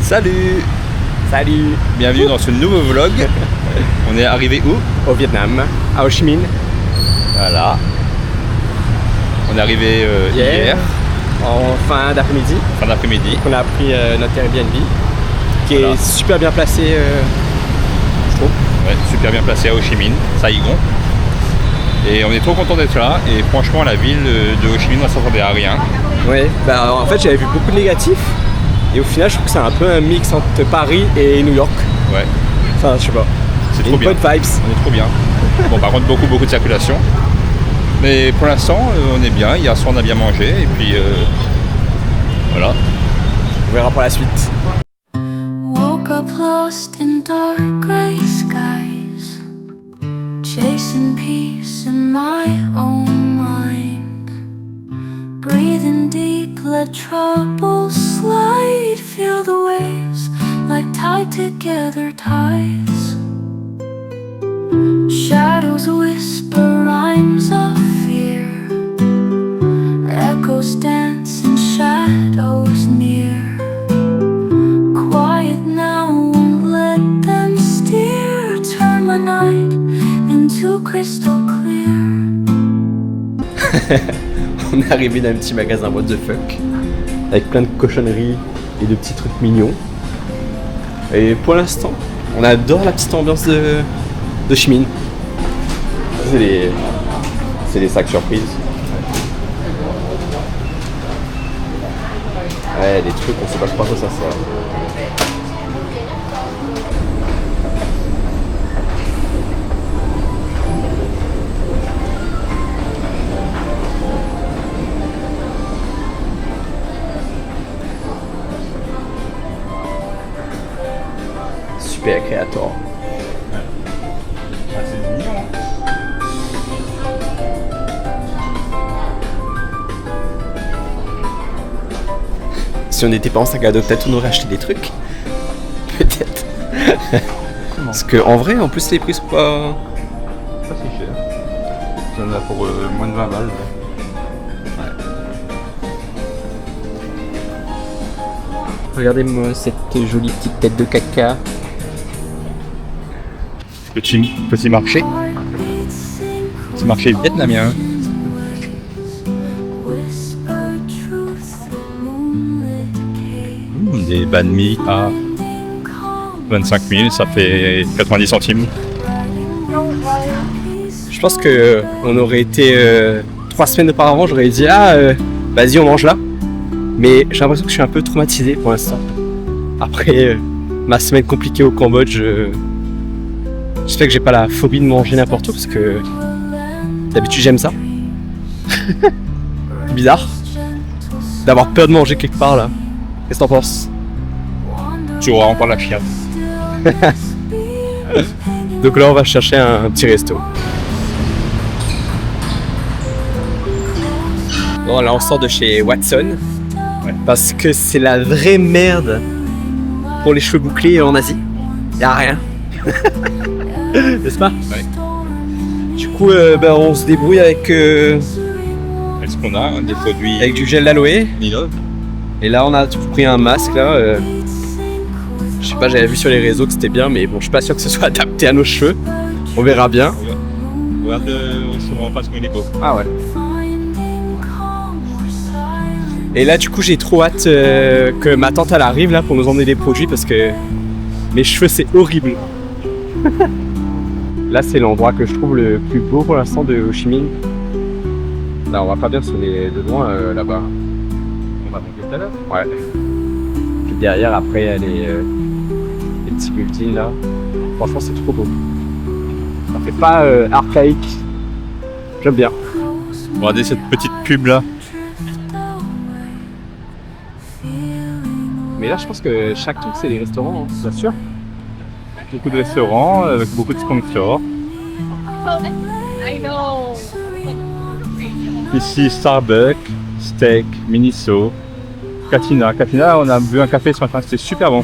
Salut! Salut! Bienvenue dans ce nouveau vlog. On est arrivé où? Au Vietnam, à Ho Chi Minh. Voilà. On est arrivé hier, en fin d'après-midi. fin d'après-midi. On a pris notre Airbnb, qui Voilà. est super bien placé, je trouve. Ouais, super bien placé à Ho Chi Minh, Saigon. Et on est trop content d'être là. Et franchement, la ville de Ho Chi Minh, on s'attendait à rien. Ouais, bah en fait j'avais vu beaucoup de négatifs. Et au final, je trouve que c'est un peu un mix entre Paris et New York. Ouais, Enfin, je sais pas. c'est Une trop bien. bonne vibes. On est trop bien. Bon, par contre, beaucoup de circulation. Mais pour l'instant, on est bien. Hier soir, on a bien mangé. Et puis, voilà. On verra pour la suite. Woke up lost in dark gray skies, chasing peace in my own mind, breathing deep, let trouble slide, feel the waves like tied together ties, shadows whisper rhymes of fear, echoes dance in shadows near. Quiet now, won't let them steer. Turn my night into crystal clear. On est arrivé dans un petit magasin what the fuck, avec plein de cochonneries et de petits trucs mignons. Et pour l'instant, on adore la petite ambiance de Ho Chi Minh. C'est des sacs surprises. Ouais, des trucs, on sait pas trop à quoi ça sert. Super Creator. Ah, c'est mignon. Si on n'était pas en sac à dos, peut-être on aurait acheté des trucs. Peut-être. Parce que en vrai, en plus les prix sont pas. Ça, c'est cher. Ça en a pour moins de 20 balles. Regardez-moi cette jolie petite tête de caca. Petit marché. Heartbeats sink Petit marché vietnamien. whisper truth, moonlit cave. Des banh mi à 25 000, ça fait 90 centimes. Je pense que on aurait été 3 semaines auparavant, j'aurais dit vas-y on mange là. Mais j'ai l'impression que je suis un peu traumatisé pour l'instant. Après ma semaine compliquée au Cambodge, j'espère que j'ai pas la phobie de manger n'importe où parce que d'habitude j'aime ça. Bizarre d'avoir peur de manger quelque part là. Qu'est-ce que t'en penses? Tu auras encore la chiasse. Donc là on va chercher un petit resto. Bon là on sort de chez Watson. Ouais. Parce que c'est la vraie merde pour les cheveux bouclés en Asie. Y'a rien. N'est-ce pas? Ouais. Du coup on se débrouille avec Est-ce qu'on a des produits du gel d'aloe. Nilov? Et là on a pris un masque là. Je sais pas, j'avais vu sur les réseaux que c'était bien, mais bon je suis pas sûr que ce soit adapté à nos cheveux. On verra bien. Regarde le restaurant Pasco Nico. Ah ouais. Et là du coup j'ai trop hâte que ma tante elle arrive là pour nous emmener des produits parce que mes cheveux c'est horrible. Là c'est l'endroit que je trouve le plus beau pour l'instant de Ho Chi Minh. Là on voit pas bien sur les de loin là-bas. On va monter tout à l'heure. Ouais. Puis derrière après il y a les petits buildings là. Franchement c'est trop beau. Ça fait pas archaïque. J'aime bien. Regardez cette petite pub là. Mais là je pense que chaque truc c'est des restaurants, hein, bien sûr. Beaucoup de restaurants avec beaucoup de sponsors. I know. Ici Starbucks, Steak, Miniso, Katina. Katina, on a bu un café ce matin, c'était super bon.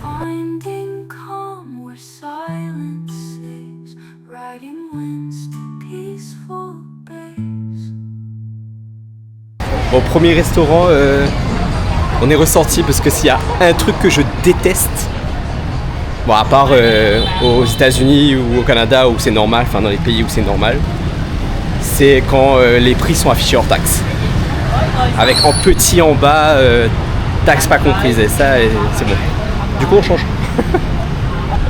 Finding calm where silence is, riding winds to peaceful bays. Au premier restaurant, on est ressorti parce que s'il y a un truc que je déteste, bon à part aux États-Unis ou au Canada où c'est normal, enfin dans les pays où c'est normal, c'est quand les prix sont affichés hors taxe. Avec en petit en bas, taxes pas comprises, et ça c'est bon. Du coup on change.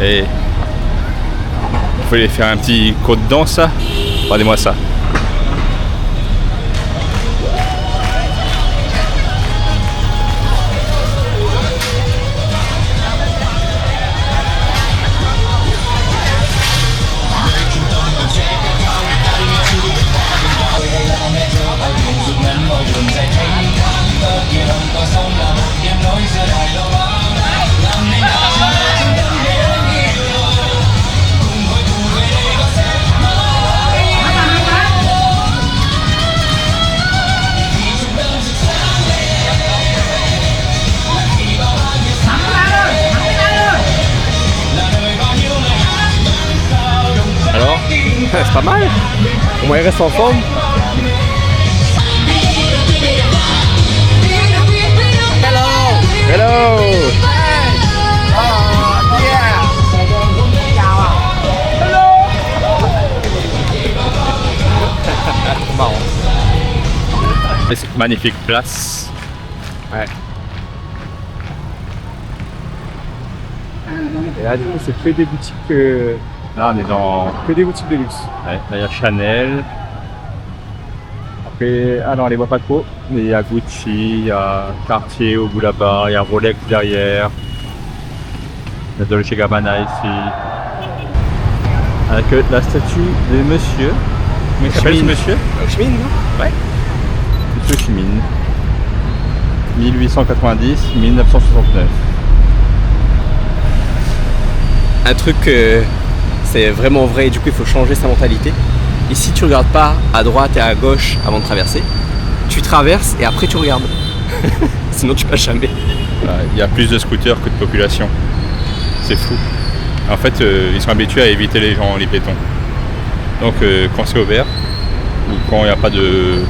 Et vous voulez faire un petit cours de danse, ça? Regardez-moi ça. Alors, c'est pas mal. Au moins il reste en forme. Hello. Marrant. Magnifique place. Ouais. Et là, du coup, c'est que des boutiques, Là, on est dans. que des boutiques de luxe. Ouais, là, il y a Chanel. Après, ah non, on les voit pas trop. Mais il y a Gucci, il y a Cartier au bout là-bas, il y a Rolex derrière. Il y a Dolce Gabbana ici. Avec la statue de monsieur. Comment il s'appelle ce Chimine. monsieur? Chimine, non? Ouais. Monsieur Chimine. 1890-1969. Un truc, c'est vraiment vrai, et du coup il faut changer sa mentalité. Ici tu regardes pas à droite et à gauche avant de traverser, tu traverses et après tu regardes. Sinon tu passes jamais. Il y a plus de scooters que de population. C'est fou. En fait, ils sont habitués à éviter les gens, les piétons. Donc quand c'est ouvert, ou quand il n'y a pas de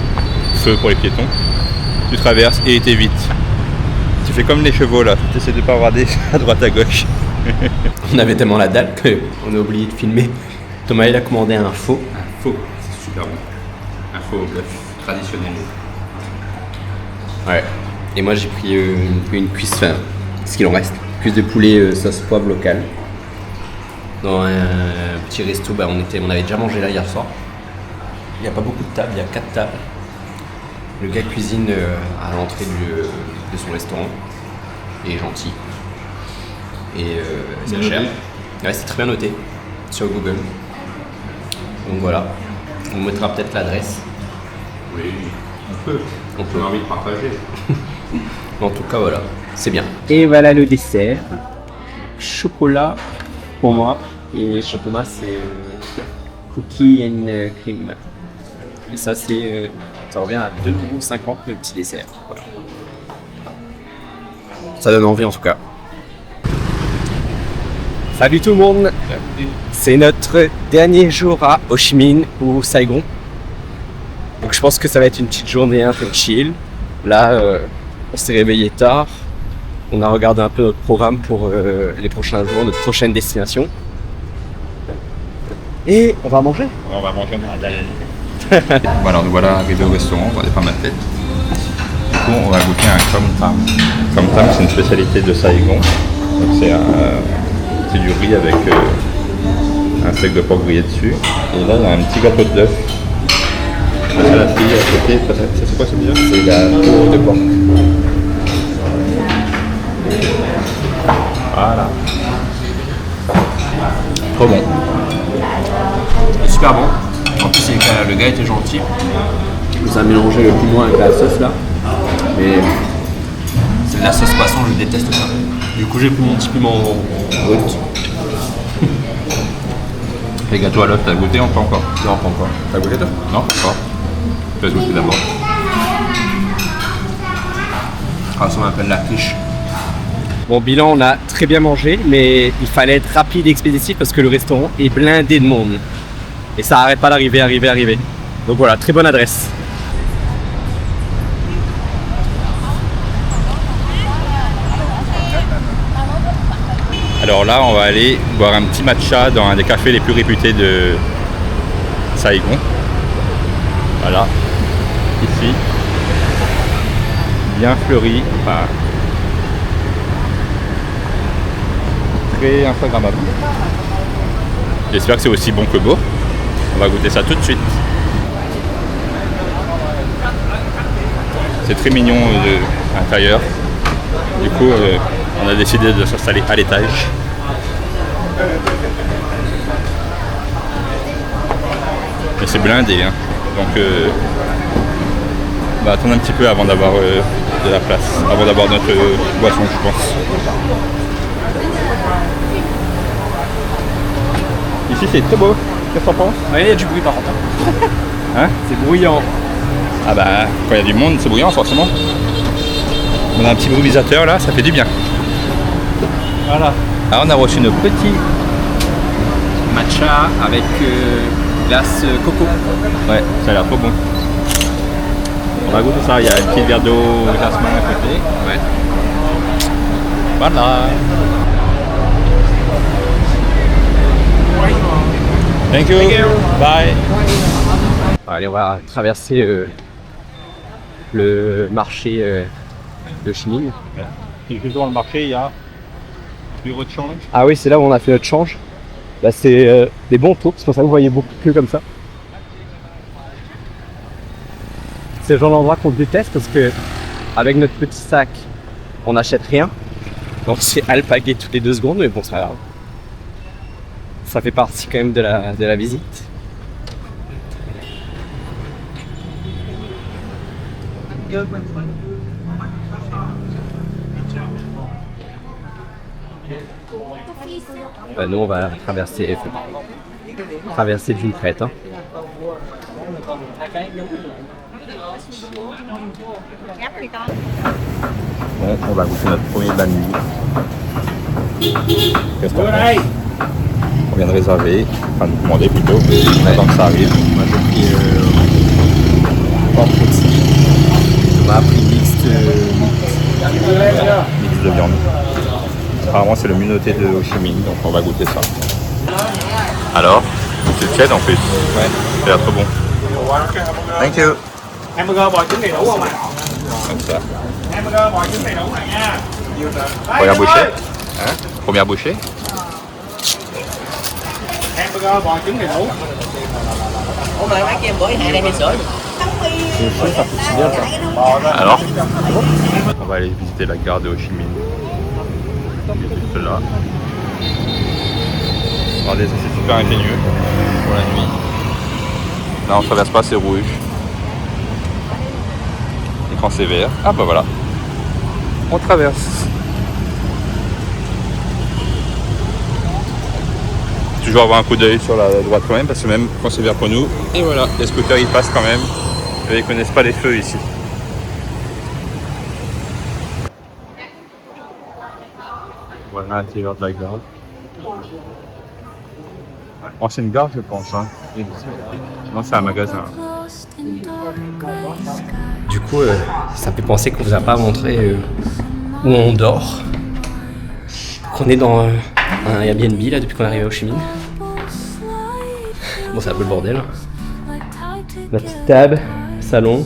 feu pour les piétons, tu traverses et t'évites. Tu fais comme les chevaux là, tu essaies de pas regarder à droite à gauche. On avait tellement la dalle qu'on a oublié de filmer. Thomas il a commandé un faux. Un faux, c'est super bon. Un faux bœuf traditionnel. Ouais. Et moi j'ai pris une cuisse, enfin, ce qu'il en reste. Cuisse de poulet sauce poivre locale. Dans un petit resto, on avait déjà mangé là hier soir. Il n'y a pas beaucoup de tables, il y a 4 tables. Le gars cuisine à l'entrée de son restaurant. Il est gentil. Et c'est pas cher. Ouais, c'est très bien noté sur Google. Donc voilà. On mettra peut-être l'adresse. Oui, on peut. On peut. On a envie de partager. En tout cas, voilà. C'est bien. Et voilà le dessert. Chocolat pour moi. Et chez Thomas, c'est cookie and cream. Et ça, ça revient à 2,50 € le petit dessert. Voilà. Ça donne envie en tout cas. Salut tout le monde. C'est notre dernier jour à Ho Chi Minh ou Saigon. Donc je pense que ça va être une petite journée un peu chill. Là, on s'est réveillé tard. On a regardé un peu notre programme pour les prochains jours, notre prochaine destination. Et on va manger. On va manger dans la dalle. Voilà, nous voilà arrivés au restaurant, on va défendre la tête. Du coup, on va goûter un Tom Tam. Tom Tam, c'est une spécialité de Saigon. Donc c'est du riz avec un steak de porc grillé dessus. Et là, il y a un petit gâteau d'œuf. La salade fille à côté, ça c'est quoi ça déjà? C'est la peau de porc. Voilà. Trop bon. C'est super bon. En plus, le gars était gentil. Il nous a mélangé le piment avec la sauce là. Mais c'est de la sauce poisson, je déteste ça. Du coup, j'ai pris mon petit piment brut. Les gâteaux à l'œuf, t'as goûté ou pas encore? Non, pas encore. T'as goûté toi? Non, pas encore. Je vais goûter d'abord. Ah, ça m'appelle la quiche. Bon, bilan, on a très bien mangé, mais il fallait être rapide et expéditif parce que le restaurant est blindé de monde. Et ça arrête pas d'arriver. Donc voilà, très bonne adresse. Alors là, on va aller boire un petit matcha dans un des cafés les plus réputés de Saigon. Voilà, ici, bien fleuri, enfin, très instagrammable. J'espère que c'est aussi bon que beau. On va goûter ça tout de suite. C'est très mignon à l'intérieur. Du coup, on a décidé de s'installer à l'étage. Mais c'est blindé, hein. Donc on va attendre un petit peu avant d'avoir de la place, avant d'avoir notre boisson, je pense. Ici c'est très beau, qu'est-ce que t'en penses? Ouais, il y a du bruit par contre. Hein? C'est bruyant. Ah bah, quand il y a du monde, c'est bruyant forcément. On a un petit brumisateur là, ça fait du bien. Voilà. Alors on a reçu nos petits... Matcha avec glace coco. Ouais, ça a l'air trop bon. On va goûter ça, il y a un petit verre d'eau jasmin à côté. Ouais. Voilà. Thank you. Bye. Allez, on va traverser le marché de Chimine. Et juste dans le marché, il y a bureau de change. Ah oui, c'est là où on a fait notre change. Là, c'est des bons taux, c'est pour ça que vous voyez beaucoup plus comme ça. C'est le genre d'endroit qu'on déteste parce que avec notre petit sac, on n'achète rien. Donc c'est alpaguer toutes les 2 secondes, mais bon, c'est pas grave. Ça fait partie quand même de la visite. Nous, on va traverser d'une traite. Hein. Bon, on va goûter notre premier de la nuit. Qu'est-ce qu'on pense? On vient de réserver, enfin de commander plutôt, avant que ça arrive. Moi, j'ai pris on m'a pris mixte Mix de viande. Apparemment c'est le Munauté de Ho Chi Minh, donc on va goûter ça. Alors, c'est tiède en plus. Ouais. Ça a l'air trop bon. Thank you. Hamburger bò trứng đầy đủ không ạ? Comme ça. Hamburger bò trứng đầy đủ này nha. Première bouchée. Hein? Première bouchée. Hamburger bò trứng đầy đủ. Ủa mà bác cho em bữa hẹn đây hay sữa? Alors, on va aller visiter la gare de Ho Chi Minh. Qui est juste là. Regardez, ça c'est super ingénieux pour la nuit. Là on traverse pas, c'est rouge. Et quand c'est vert, ah bah voilà. On traverse. Toujours avoir un coup d'œil sur la droite quand même, parce que même quand c'est vert pour nous, et voilà, les scooters ils passent quand même. Et ils connaissent pas les feux ici. Voilà à l'intérieur de la gare. Ancienne gare je pense. Hein. Non, c'est un magasin. Du coup, ça fait penser qu'on vous a pas montré où on dort. On est dans un Airbnb là depuis qu'on est arrivé à Ho Chi Minh. Bon, c'est un peu le bordel. La petite table, salon.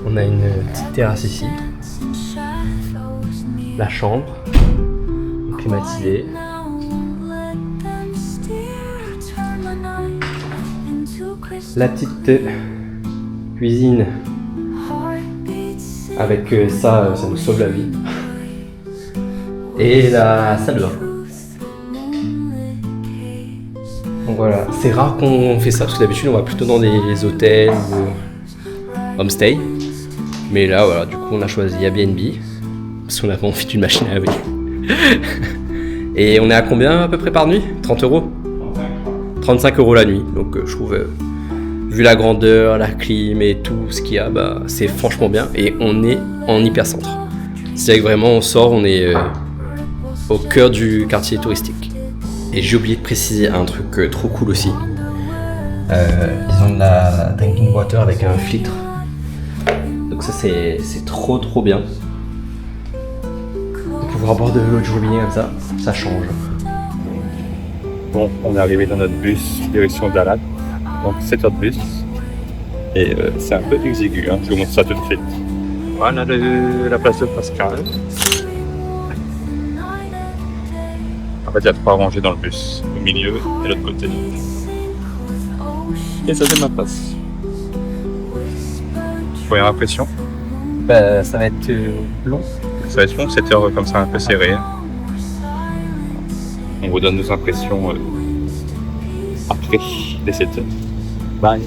On a une petite terrasse ici. La chambre, climatisée. La petite cuisine. Avec ça, ça nous sauve la vie. Et la salle de bain. Donc voilà, c'est rare qu'on fait ça parce que d'habitude on va plutôt dans des hôtels ou homestay. Mais là voilà, du coup on a choisi Airbnb parce qu'on a pas envie d'une machine à laver. Et on est à combien à peu près par nuit? 30 €? 35 € la nuit. Donc je trouve, vu la grandeur, la clim et tout ce qu'il y a, bah, c'est franchement bien. Et on est en hypercentre. C'est-à-dire que vraiment on sort, on est au cœur du quartier touristique. Et j'ai oublié de préciser un truc trop cool aussi. Ils ont de la drinking water avec un filtre Donc ça c'est trop bien. De pouvoir boire de l'eau du robinet comme ça change. Bon, on est arrivé dans notre bus direction Dalat. Donc 7 heures de bus. Et c'est un peu exigu, hein. Je vous montre ça tout de suite. Voilà la place de Pascal. En fait, il y a 3 rangées dans le bus. Au milieu et l'autre côté. Et ça, c'est ma place. Première impression? Bah ça va être long. Ça va être long, 7 heures comme ça, un peu serré. On vous donne nos impressions après les 7 heures. Bye.